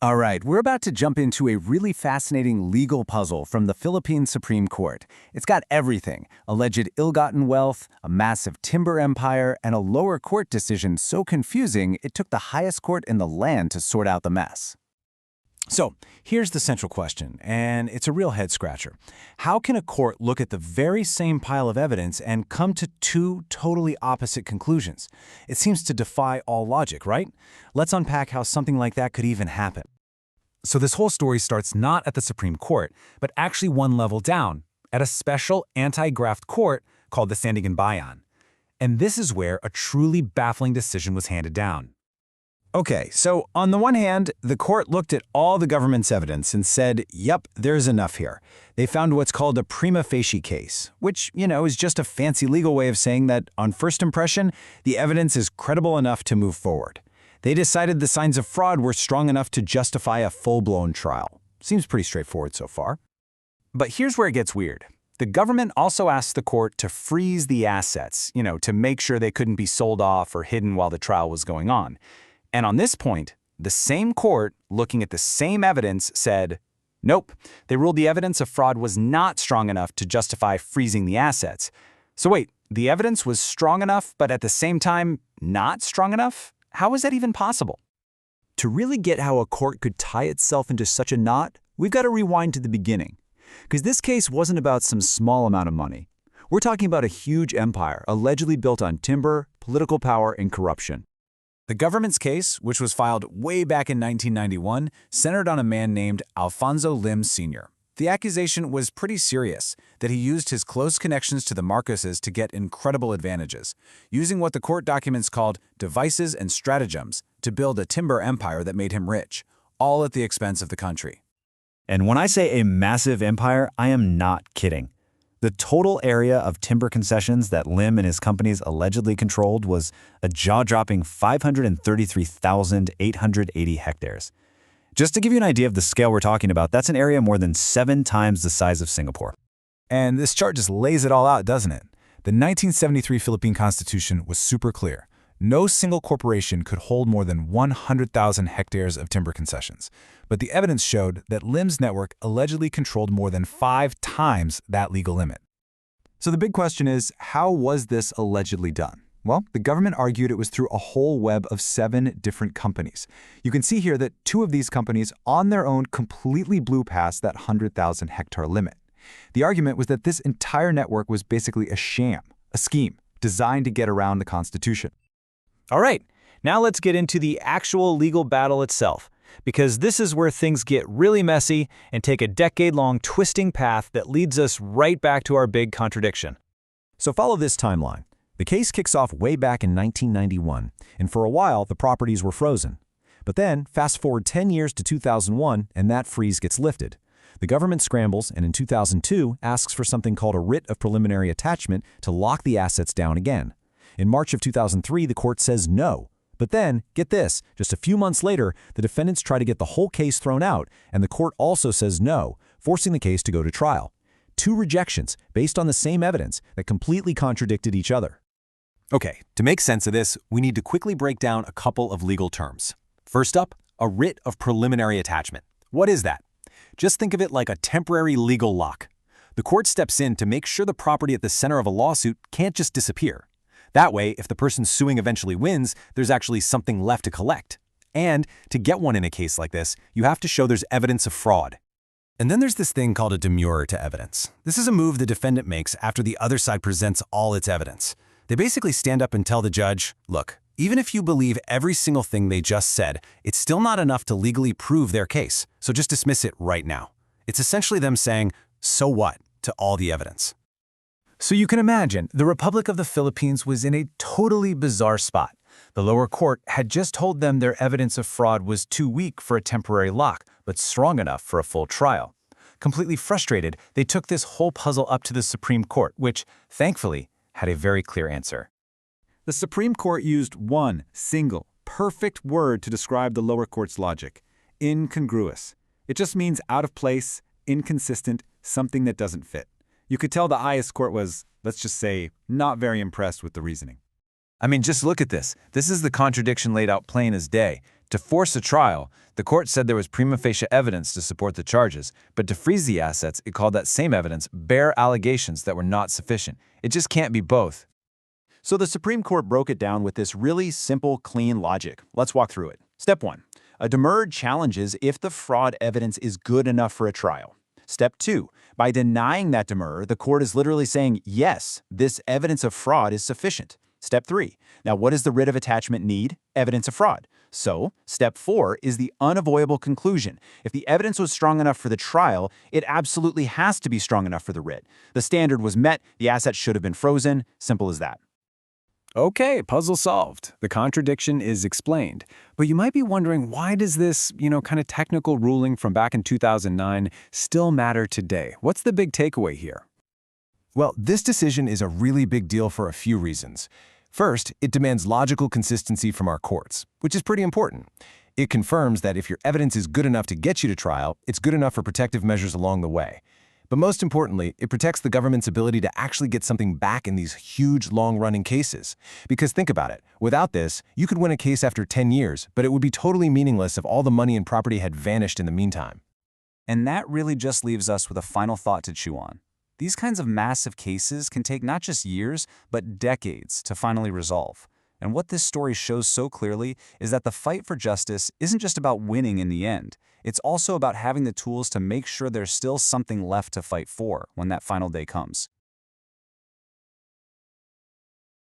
All right, we're about to jump into a really fascinating legal puzzle from the Philippine Supreme Court. It's got everything: alleged ill-gotten wealth, a massive timber empire, and a lower court decision so confusing it took the highest court in the land to sort out the mess. So, here's the central question, and it's a real head-scratcher. How can a court look at the very same pile of evidence and come to two totally opposite conclusions? It seems to defy all logic, right? Let's unpack how something like that could even happen. So this whole story starts not at the Supreme Court, but actually one level down, at a special anti-graft court called the Sandigan Bayan. And this is where a truly baffling decision was handed down. Okay, so on the one hand, the court looked at all the government's evidence and said, yep, there's enough here. They found what's called a prima facie case, which, is just a fancy legal way of saying that, on first impression, the evidence is credible enough to move forward. They decided the signs of fraud were strong enough to justify a full-blown trial. Seems pretty straightforward so far. But here's where it gets weird. The government also asked the court to freeze the assets, to make sure they couldn't be sold off or hidden while the trial was going on. And on this point, the same court, looking at the same evidence, said, nope, they ruled the evidence of fraud was not strong enough to justify freezing the assets. So wait, the evidence was strong enough, but at the same time, not strong enough? How is that even possible? To really get how a court could tie itself into such a knot, we've got to rewind to the beginning. Because this case wasn't about some small amount of money. We're talking about a huge empire allegedly built on timber, political power, and corruption. The government's case, which was filed way back in 1991, centered on a man named Alfonso Lim Sr. The accusation was pretty serious, that he used his close connections to the Marcoses to get incredible advantages, using what the court documents called devices and stratagems to build a timber empire that made him rich, all at the expense of the country. And when I say a massive empire, I am not kidding. The total area of timber concessions that Lim and his companies allegedly controlled was a jaw-dropping 533,880 hectares. Just to give you an idea of the scale we're talking about, that's an area more than 7 times the size of Singapore. And this chart just lays it all out, doesn't it? The 1973 Philippine Constitution was super clear. No single corporation could hold more than 100,000 hectares of timber concessions. But the evidence showed that Lim's network allegedly controlled more than 5 times that legal limit. So the big question is, how was this allegedly done? Well, the government argued it was through a whole web of 7 different companies. You can see here that 2 of these companies on their own completely blew past that 100,000 hectare limit. The argument was that this entire network was basically a sham, a scheme, designed to get around the Constitution. All right, now let's get into the actual legal battle itself, because this is where things get really messy and take a decade-long twisting path that leads us right back to our big contradiction. So follow this timeline. The case kicks off way back in 1991, and for a while the properties were frozen. But then, fast forward 10 years to 2001, and that freeze gets lifted. The government scrambles, and in 2002 asks for something called a writ of preliminary attachment to lock the assets down again. In March of 2003, the court says no. But then, get this, just a few months later, the defendants try to get the whole case thrown out, and the court also says no, forcing the case to go to trial. 2 rejections based on the same evidence that completely contradicted each other. Okay, to make sense of this, we need to quickly break down a couple of legal terms. First up, a writ of preliminary attachment. What is that? Just think of it like a temporary legal lock. The court steps in to make sure the property at the center of a lawsuit can't just disappear. That way, if the person suing eventually wins, there's actually something left to collect. And to get one in a case like this, you have to show there's evidence of fraud. And then there's this thing called a demurrer to evidence. This is a move the defendant makes after the other side presents all its evidence. They basically stand up and tell the judge, look, even if you believe every single thing they just said, it's still not enough to legally prove their case, so just dismiss it right now. It's essentially them saying, so what, to all the evidence. So you can imagine, the Republic of the Philippines was in a totally bizarre spot. The lower court had just told them their evidence of fraud was too weak for a temporary lock, but strong enough for a full trial. Completely frustrated, they took this whole puzzle up to the Supreme Court, which, thankfully, had a very clear answer. The Supreme Court used one single, perfect word to describe the lower court's logic: incongruous. It just means out of place, inconsistent, something that doesn't fit. You could tell the highest court was, let's just say, not very impressed with the reasoning. I mean, just look at this. This is the contradiction laid out plain as day. To force a trial, the court said there was prima facie evidence to support the charges, but to freeze the assets, it called that same evidence bare allegations that were not sufficient. It just can't be both. So the Supreme Court broke it down with this really simple, clean logic. Let's walk through it. Step 1. A demurred challenges if the fraud evidence is good enough for a trial. Step 2. By denying that demur, the court is literally saying, yes, this evidence of fraud is sufficient. Step 3. Now, what does the writ of attachment need? Evidence of fraud. So, step 4 is the unavoidable conclusion. If the evidence was strong enough for the trial, it absolutely has to be strong enough for the writ. The standard was met, the asset should have been frozen. Simple as that. Okay, puzzle solved. The contradiction is explained. But you might be wondering, why does this, kind of technical ruling from back in 2009 still matter today? What's the big takeaway here? Well, this decision is a really big deal for a few reasons. First, it demands logical consistency from our courts, which is pretty important. It confirms that if your evidence is good enough to get you to trial, it's good enough for protective measures along the way. But most importantly, it protects the government's ability to actually get something back in these huge, long-running cases. Because think about it, without this, you could win a case after 10 years, but it would be totally meaningless if all the money and property had vanished in the meantime. And that really just leaves us with a final thought to chew on. These kinds of massive cases can take not just years, but decades to finally resolve. And what this story shows so clearly is that the fight for justice isn't just about winning in the end. It's also about having the tools to make sure there's still something left to fight for when that final day comes.